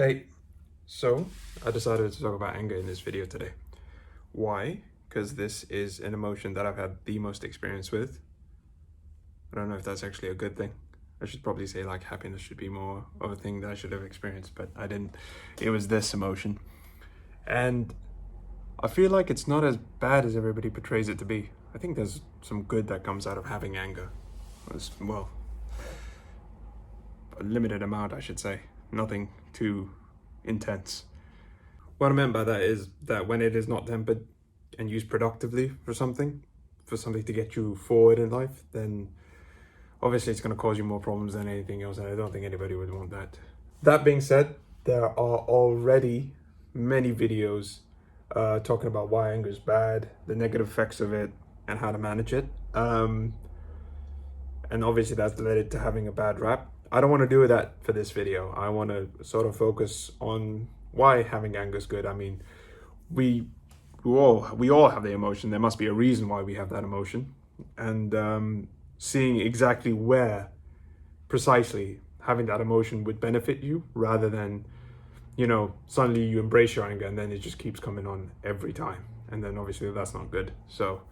Hey, so I decided to talk about anger in this video today. Why? Because this is an emotion that I've had the most experience with. I don't know if that's actually a good thing. I should probably say like happiness should be more of a thing that I should have experienced, but I didn't. It was this emotion. And I feel like it's not as bad as everybody portrays it to be. I think there's some good that comes out of having anger. Well, a limited amount, I should say. Nothing too intense. What I meant by that is that when it is not tempered and used productively for something to get you forward in life, then obviously it's going to cause you more problems than anything else, and I don't think anybody would want that. That being said, there are already many videos talking about why anger is bad, the negative effects of it, and how to manage it. And obviously that's led it to having a bad rap. I don't want to do that for this video. I want to sort of focus on why having anger is good. I mean, we all have the emotion. There must be a reason why we have that emotion, and seeing exactly where precisely having that emotion would benefit you, rather than, you know, suddenly you embrace your anger and then it just keeps coming on every time, and then obviously that's not good. So,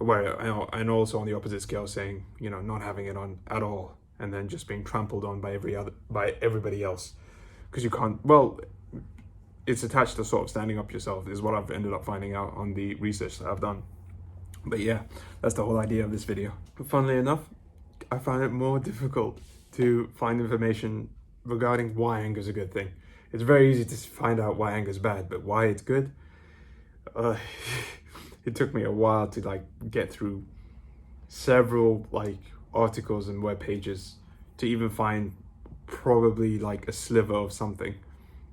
and also on the opposite scale, saying, you know, not having it on at all and then just being trampled on by everybody else, because you can't. Well, it's attached to sort of standing up yourself, is what I've ended up finding out on the research that I've done. But yeah, that's the whole idea of this video. But funnily enough, I find it more difficult to find information regarding why anger is a good thing. It's very easy to find out why anger is bad, but why it's good, it took me a while to like get through several like articles and web pages to even find probably like a sliver of something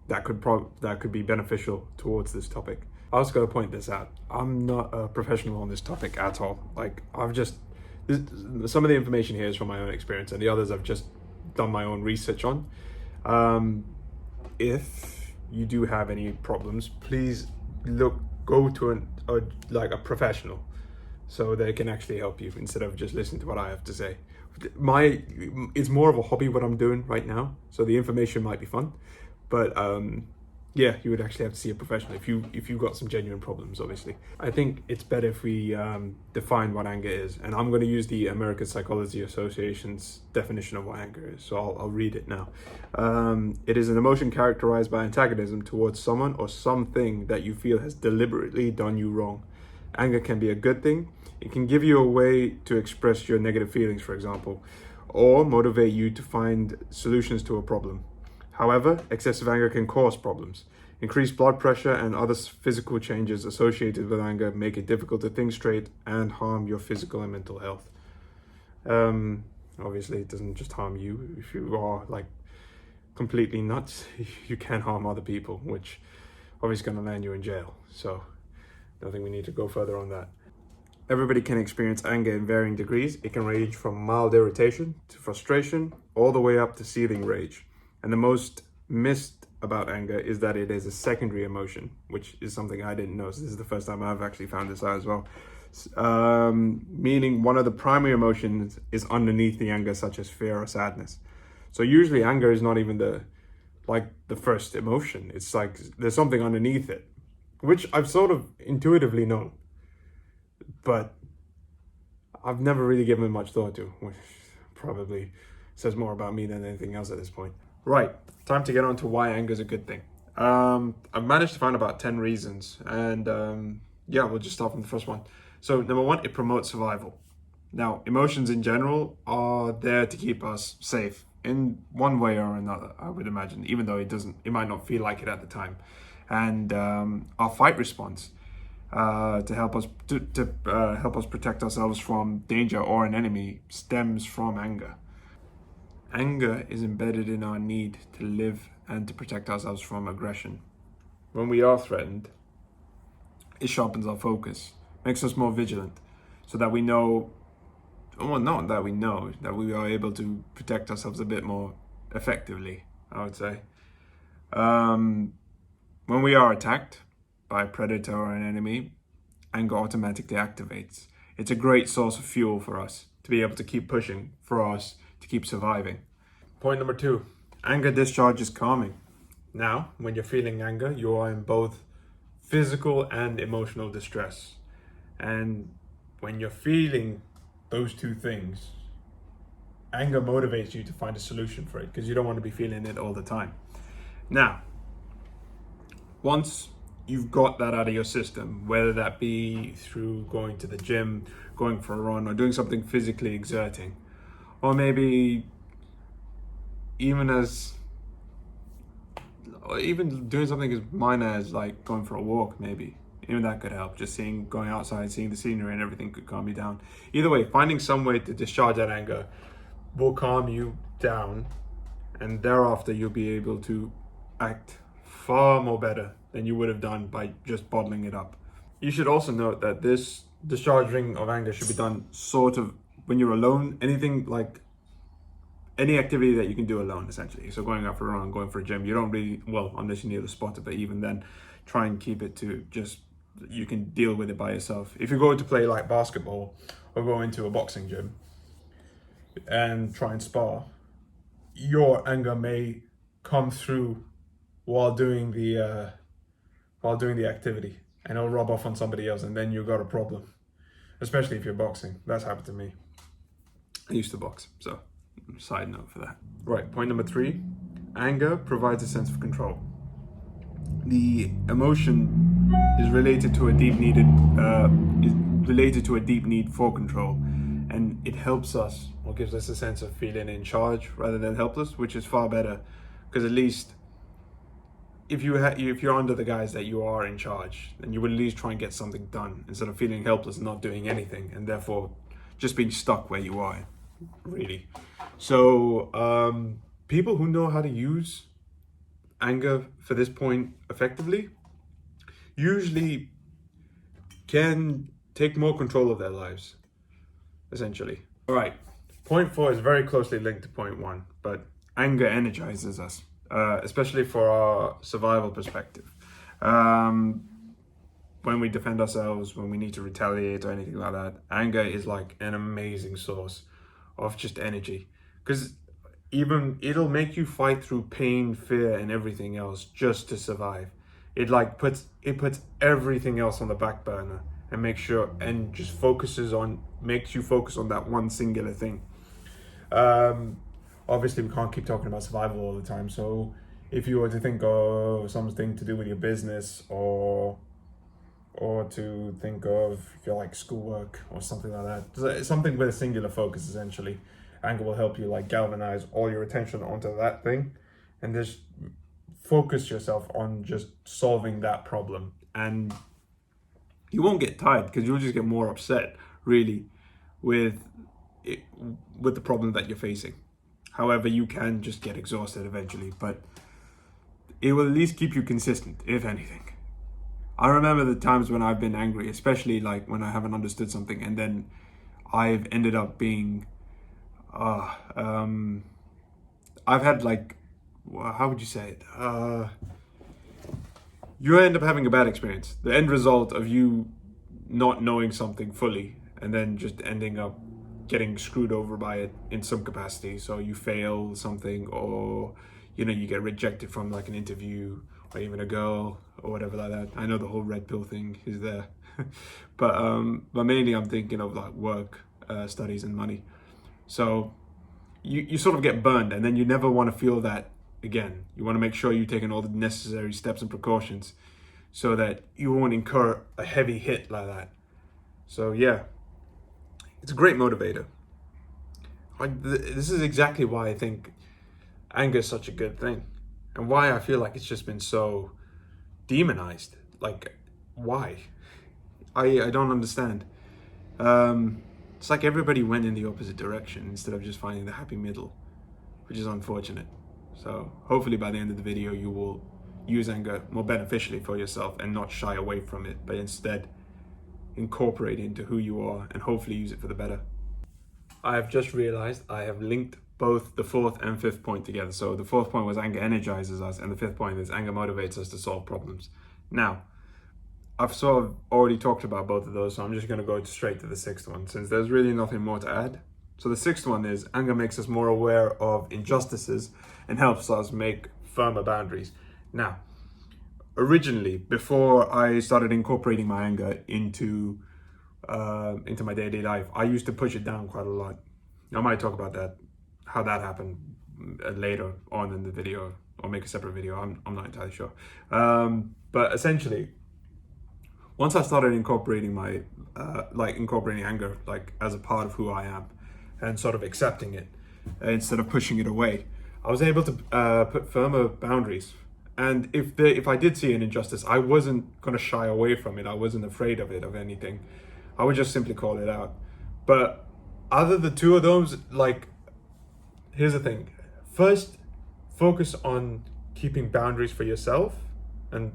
that could be beneficial towards this topic. I also got to point this out. I'm not a professional on this topic at all. Like, some of the information here is from my own experience, and the others I've just done my own research on. If you do have any problems, please go to a professional, so they can actually help you instead of just listening to what I have to say. It's more of a hobby what I'm doing right now, so the information might be fun, but yeah, you would actually have to see a professional if you've got some genuine problems. Obviously, I think it's better if we define what anger is, and I'm going to use the American Psychology Association's definition of what anger is. So I'll read it now. It is an emotion characterized by antagonism towards someone or something that you feel has deliberately done you wrong. Anger can be a good thing. It can give you a way to express your negative feelings, for example, or motivate you to find solutions to a problem. However, excessive anger can cause problems. Increased blood pressure and other physical changes associated with anger make it difficult to think straight and harm your physical and mental health. Obviously, it doesn't just harm you. If you are like completely nuts, you can harm other people, which obviously going to land you in jail. So I don't think we need to go further on that. Everybody can experience anger in varying degrees. It can range from mild irritation to frustration, all the way up to seething rage. And the most missed about anger is that it is a secondary emotion, which is something I didn't know. So this is the first time I've actually found this out as well. Meaning one of the primary emotions is underneath the anger, such as fear or sadness. So usually anger is not even the first emotion. It's like there's something underneath it, which I've sort of intuitively known, but I've never really given much thought to, which probably says more about me than anything else at this point. Right, time to get on to why anger is a good thing. I've managed to find about 10 reasons, and yeah, we'll just start from the first one. So number one, it promotes survival. Now, emotions in general are there to keep us safe in one way or another, I would imagine, even though it might not feel like it at the time. And our fight response to help us protect ourselves from danger or an enemy stems from anger. Anger is embedded in our need to live and to protect ourselves from aggression. When we are threatened, it sharpens our focus, makes us more vigilant, so that we know, well, not that we know, that we are able to protect ourselves a bit more effectively, I would say. When we are attacked by a predator or an enemy, anger automatically activates. It's a great source of fuel for us to be able to keep pushing, for us to keep surviving. Point number two, anger discharge is calming. Now, when you're feeling anger, you are in both physical and emotional distress. And when you're feeling those two things, anger motivates you to find a solution for it because you don't want to be feeling it all the time. Now, once you've got that out of your system, whether that be through going to the gym, going for a run, or doing something physically exerting, or maybe even doing something as minor as like going for a walk, maybe. Even that could help. Just going outside, seeing the scenery and everything could calm you down. Either way, finding some way to discharge that anger will calm you down, and thereafter you'll be able to act far more better than you would have done by just bottling it up. You should also note that this discharging of anger should be done sort of when you're alone. Anything like any activity that you can do alone, essentially. So going out for a run, going for a gym, you don't really, well, unless you're near the spotter, but even then, try and keep it to just, you can deal with it by yourself. If you go to play like basketball or go into a boxing gym and try and spar, your anger may come through while doing the activity, and it'll rub off on somebody else, and then you've got a problem. Especially if you're boxing. That's happened to me. I used to box, so side note for that. Right, point number 3, anger provides a sense of control. The emotion is related to a deep need for control, and it helps us, or gives us a sense of feeling in charge rather than helpless, which is far better, because at least if you're under the guise that you are in charge, then you would at least try and get something done instead of feeling helpless and not doing anything, and therefore just being stuck where you are, really. So people who know how to use anger for this point effectively usually can take more control of their lives, essentially. All right, point 4 is very closely linked to point 1, but anger energizes us, especially for our survival perspective. When we defend ourselves, when we need to retaliate or anything like that, anger is like an amazing source of just energy, because even it'll make you fight through pain, fear, and everything else just to survive. It puts everything else on the back burner and makes you focus on that one singular thing. Obviously we can't keep talking about survival all the time, so if you were to think of something to do with your business, or to think of your like schoolwork or something like that, something with a singular focus, essentially, anger will help you like galvanize all your attention onto that thing and just focus yourself on just solving that problem, and you won't get tired because you'll just get more upset, really, with the problem that you're facing. However, you can just get exhausted eventually, but it will at least keep you consistent, if anything. I remember the times when I've been angry, especially like when I haven't understood something, and then I've ended up being I've had like, how would you say it? You end up having a bad experience. The end result of you not knowing something fully and then just ending up getting screwed over by it in some capacity. So you fail something, or you get rejected from like an interview, or even a girl or whatever like that. I know the whole red pill thing is there, but mainly I'm thinking of like work, studies, and money. So you sort of get burned, and then you never want to feel that again. You want to make sure you're taking all the necessary steps and precautions so that you won't incur a heavy hit like that. So yeah, it's a great motivator. This is exactly why I think anger is such a good thing, and why I feel like it's just been so demonized. Like, why? I don't understand. It's like everybody went in the opposite direction instead of just finding the happy middle, which is unfortunate. So hopefully by the end of the video, you will use anger more beneficially for yourself and not shy away from it, but instead incorporate it into who you are and hopefully use it for the better. I have just realized I have linked both the 4th and 5th point together. So the 4th point was anger energizes us, and the 5th point is anger motivates us to solve problems. Now, I've sort of already talked about both of those, so I'm just going to go straight to the 6th one, since there's really nothing more to add. So the 6th one is anger makes us more aware of injustices and helps us make firmer boundaries. Now, originally, before I started incorporating my anger into my daily life, I used to push it down quite a lot. I might talk about that, how that happened later on in the video, or make a separate video. I'm not entirely sure. But essentially, once I started incorporating my incorporating anger like as a part of who I am, and sort of accepting it instead of pushing it away, I was able to put firmer boundaries. And if I did see an injustice, I wasn't gonna shy away from it. I wasn't afraid of it, of anything. I would just simply call it out. But other the two of those, like, here's the thing. First, focus on keeping boundaries for yourself and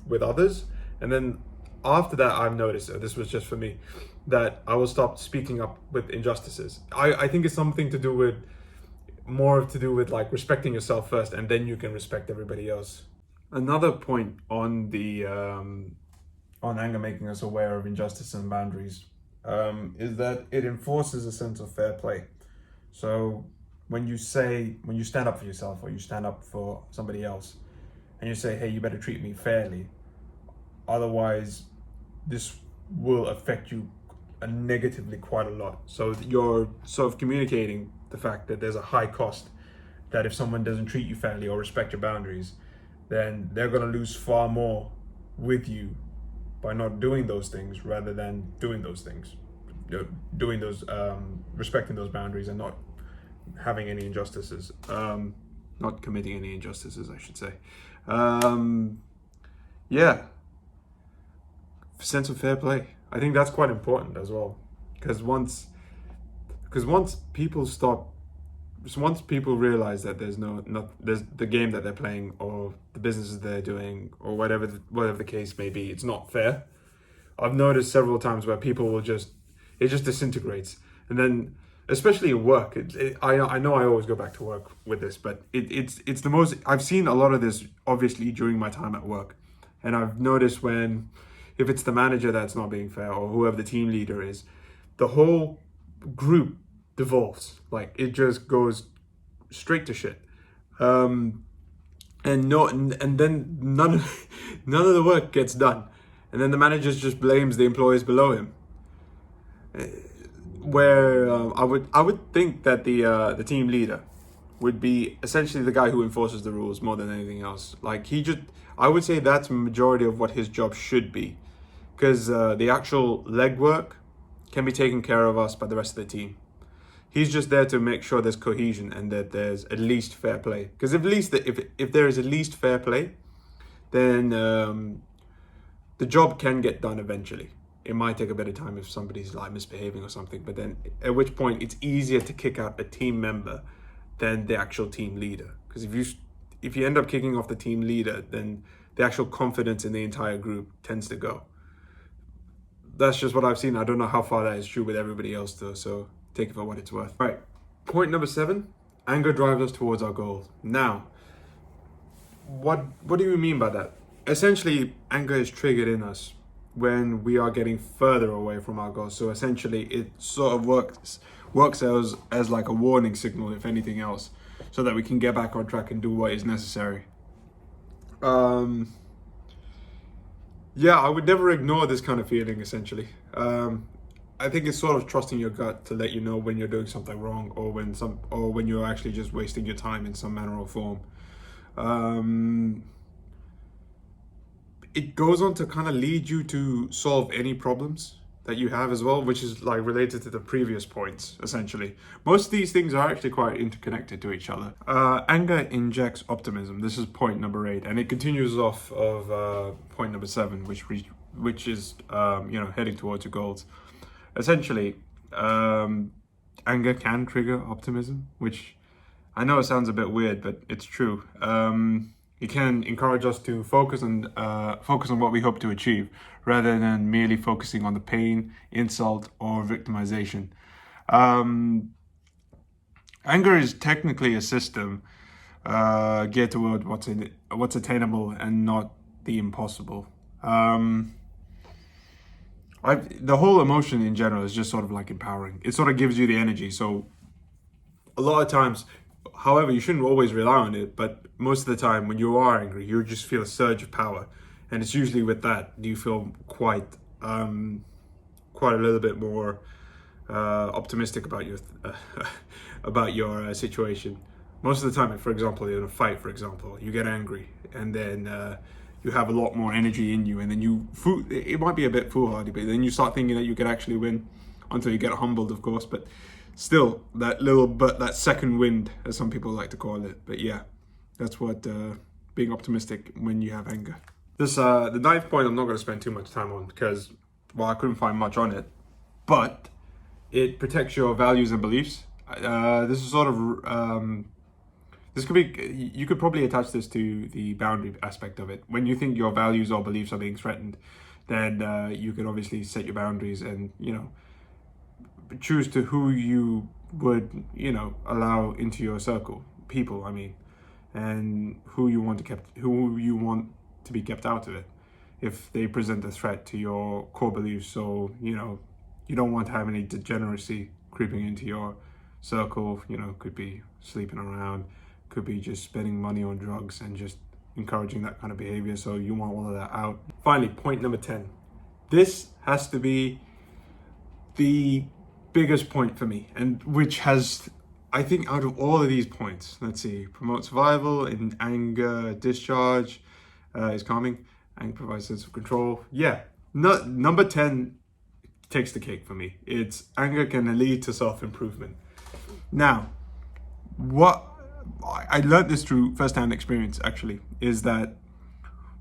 with others. And then after that, I've noticed, this was just for me, that I will stop speaking up with injustices. I think it's something to do with, more to do with like respecting yourself first, and then you can respect everybody else. Another point on the on anger making us aware of injustice and boundaries is that it enforces a sense of fair play. So when you stand up for yourself, or you stand up for somebody else, and you say, hey, you better treat me fairly, otherwise this will affect you negatively quite a lot. So you're sort of communicating the fact that there's a high cost, that if someone doesn't treat you fairly or respect your boundaries, then they're going to lose far more with you by not doing those things, rather than doing those things, doing those, respecting those boundaries, and not having any injustices, not committing any injustices, I should say. Yeah, sense of fair play. I think that's quite important as well, because once people realize that there's there's the game that they're playing, or the businesses they're doing, or whatever the case may be, it's not fair. I've noticed several times where people will it just disintegrates, and then especially at work. I know I always go back to work with this, but it's the most. I've seen a lot of this obviously during my time at work, and I've noticed if it's the manager that's not being fair, or whoever the team leader is, the whole group devolves. Like, it just goes straight to shit. And then none of the work gets done. And then the manager just blames the employees below him. Where I would think that the team leader would be essentially the guy who enforces the rules more than anything else. Like, I would say that's the majority of what his job should be, because the actual legwork can be taken care of us by the rest of the team. He's just there to make sure there's cohesion and that there's at least fair play. Because if there is at least fair play, then the job can get done eventually. It might take a bit of time if somebody's like misbehaving or something, but then at which point it's easier to kick out a team member than the actual team leader. Because if you end up kicking off the team leader, then the actual confidence in the entire group tends to go. That's just what I've seen. I don't know how far that is true with everybody else though, so take it for what it's worth. All right, point number 7, anger drives us towards our goals. Now, what do you mean by that? Essentially, anger is triggered in us when we are getting further away from our goals. So essentially, it sort of works as like a warning signal, if anything else, so that we can get back on track and do what is necessary. Yeah, I would never ignore this kind of feeling, essentially. I think it's sort of trusting your gut to let you know when you're doing something wrong, or when you're actually just wasting your time in some manner or form. It goes on to kind of lead you to solve any problems that you have as well, which is like related to the previous points, essentially. Most of these things are actually quite interconnected to each other. Anger injects optimism. This is point number 8, and it continues off of point number 7, which is heading towards your goals. Essentially, anger can trigger optimism, which I know it sounds a bit weird, but it's true. It can encourage us to focus on what we hope to achieve, rather than merely focusing on the pain, insult, or victimization. Anger is technically a system geared toward what's attainable and not the impossible. The whole emotion in general is just sort of like empowering. It sort of gives you the energy. So a lot of times, However, you shouldn't always rely on it, but most of the time when you are angry, you just feel a surge of power. And it's usually with that, you feel quite a little bit more optimistic about your situation. Most of the time, for example, in a fight, for example, you get angry and then you have a lot more energy in you, and then it might be a bit foolhardy, but then you start thinking that you could actually win until you get humbled, of course. But still, that second wind, as some people like to call it. But yeah, that's what being optimistic when you have anger. The ninth point I'm not going to spend too much time on because, well, I couldn't find much on it, but it protects your values and beliefs. This is sort of you could probably attach this to the boundary aspect of it. When you think your values or beliefs are being threatened, then you can obviously set your boundaries and, choose to who you would, allow into your circle, people, I mean, and who you want to be kept out of it if they present a threat to your core beliefs. So, you don't want to have any degeneracy creeping into your circle. Could be sleeping around, could be just spending money on drugs and just encouraging that kind of behavior. So you want all of that out. Finally, point number 10. This has to be the biggest point for me, and which has, I think, out of all of these points, let's see, promote survival, in anger, discharge, is calming, and provides a sense of control. Yeah, number 10 takes the cake for me. It's anger can lead to self-improvement. Now, what I learned this through first-hand experience, actually, is that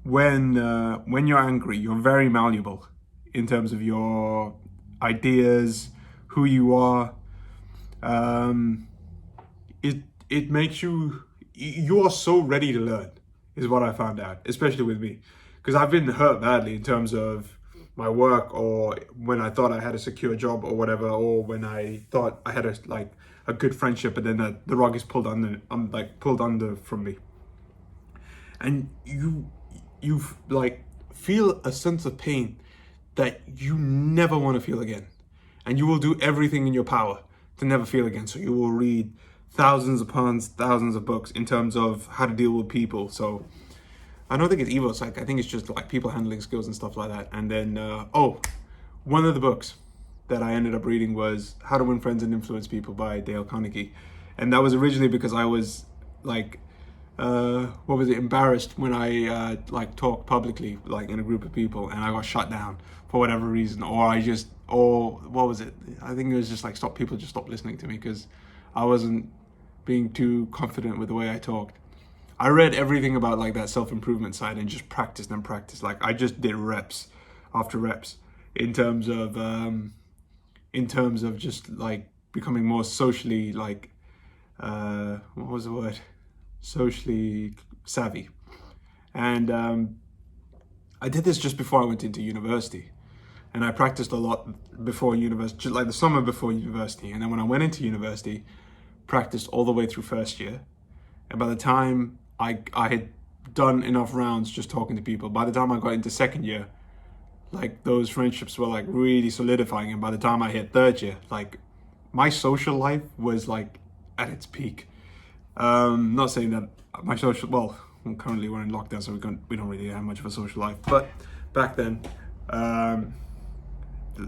when you're angry, you're very malleable in terms of your ideas, who you are. It makes you are so ready to learn, is what I found out, especially with me, because I've been hurt badly in terms of my work, or when I thought I had a secure job or whatever, or when I thought I had a good friendship, but then the rug is pulled under from me, and you feel a sense of pain that you never want to feel again, and you will do everything in your power to never feel again. So you will read thousands of books in terms of how to deal with people. So I don't think it's evil. I think it's just like people handling skills and stuff like that. And then one of the books that I ended up reading was How to Win Friends and Influence People by Dale Carnegie. And that was originally because I was embarrassed when I talked publicly, in a group of people, and I got shut down for whatever reason, or what was it? I think it was just people just stopped listening to me because I wasn't being too confident with the way I talked. I read everything about that self-improvement side and just practiced and practiced. I just did reps after reps in terms of just becoming more socially socially savvy. And I did this just before I went into university, and I practiced a lot before university, just the summer before university. And then when I went into university, practiced all the way through first year. And by the time I had done enough rounds just talking to people, by the time I got into second year, those friendships were really solidifying. And by the time I hit third year, my social life was at its peak. Not saying that my social, currently we're in lockdown, so we don't really have much of a social life. But back then,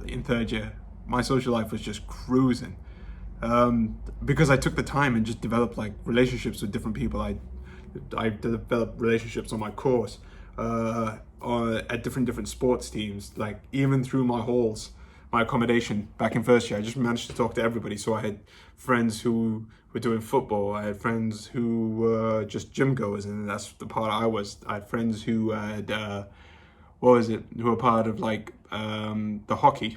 in third year, my social life was just cruising. Because I took the time and just developed relationships with different people. I developed relationships on my course, at different sports teams, even through my halls, my accommodation back in first year. I just managed to talk to everybody. So I had friends who were doing football. I had friends who were just gym goers, and that's the part I was. I had friends who had who were part of the hockey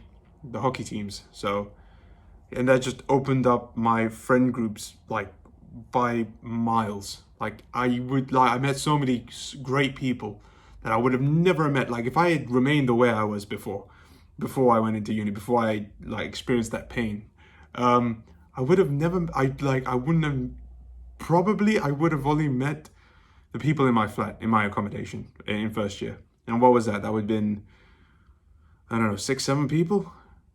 teams. So, and that just opened up my friend groups by miles. I met so many great people that I would have never met. If I had remained the way I was before I went into uni, before I experienced that pain, I would have never. I would have only met the people in my flat, in my accommodation in first year. And what was that? That would have been, I don't know, 6-7 people,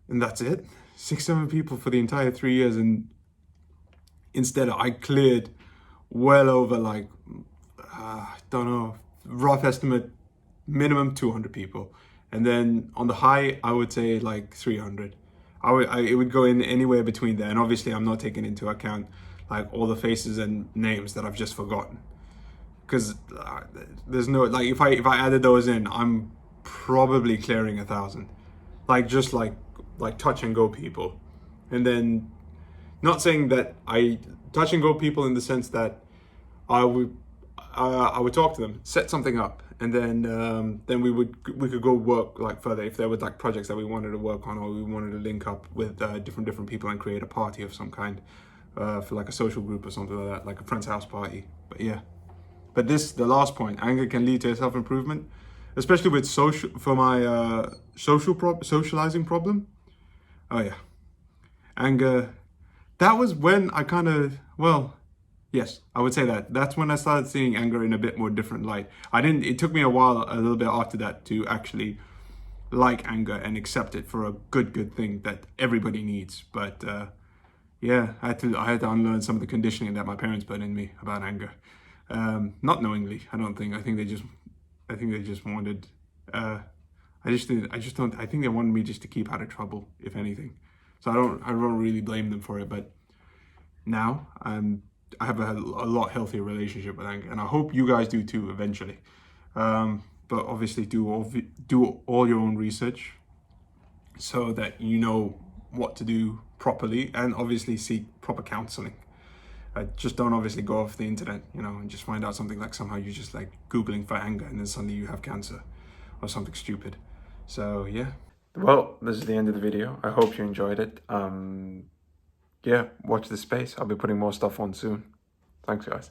and that's it. 6-7 people for the entire 3 years, and instead I cleared well over like, I don't know, rough estimate, minimum 200 people. And then on the high, I would say like 300. It would go in anywhere between there. And obviously I'm not taking into account like all the faces and names that I've just forgotten. Because there's no, like if I added those in, I'm probably clearing 1,000. Like just like touch and go people. And then not saying that I touch and go people in the sense that I would talk to them, set something up, and then we could go work like further if there were like projects that we wanted to work on, or we wanted to link up with different people and create a party of some kind for like a social group or something like that, like a friend's house party. But yeah, but the last point, anger can lead to self-improvement, especially with my socializing problem. Oh yeah, anger. That was when I kind of, well, yes, I would say that. That's when I started seeing anger in a bit more different light. It took me a while, a little bit after that, to actually like anger and accept it for a good thing that everybody needs. But yeah, I had to unlearn some of the conditioning that my parents put in me about anger. Not knowingly, I don't think. I think they just wanted, I think they wanted me just to keep out of trouble, if anything. So I don't really blame them for it, but now I have a lot healthier relationship with anger, and I hope you guys do too eventually. But obviously do all your own research so that you know what to do properly, and obviously seek proper counseling. Just don't obviously go off the internet, and just find out something like somehow you're just like Googling for anger and then suddenly you have cancer or something stupid. So yeah. Well, this is the end of the video. I hope you enjoyed it. Yeah, watch this space. I'll be putting more stuff on soon. Thanks, guys.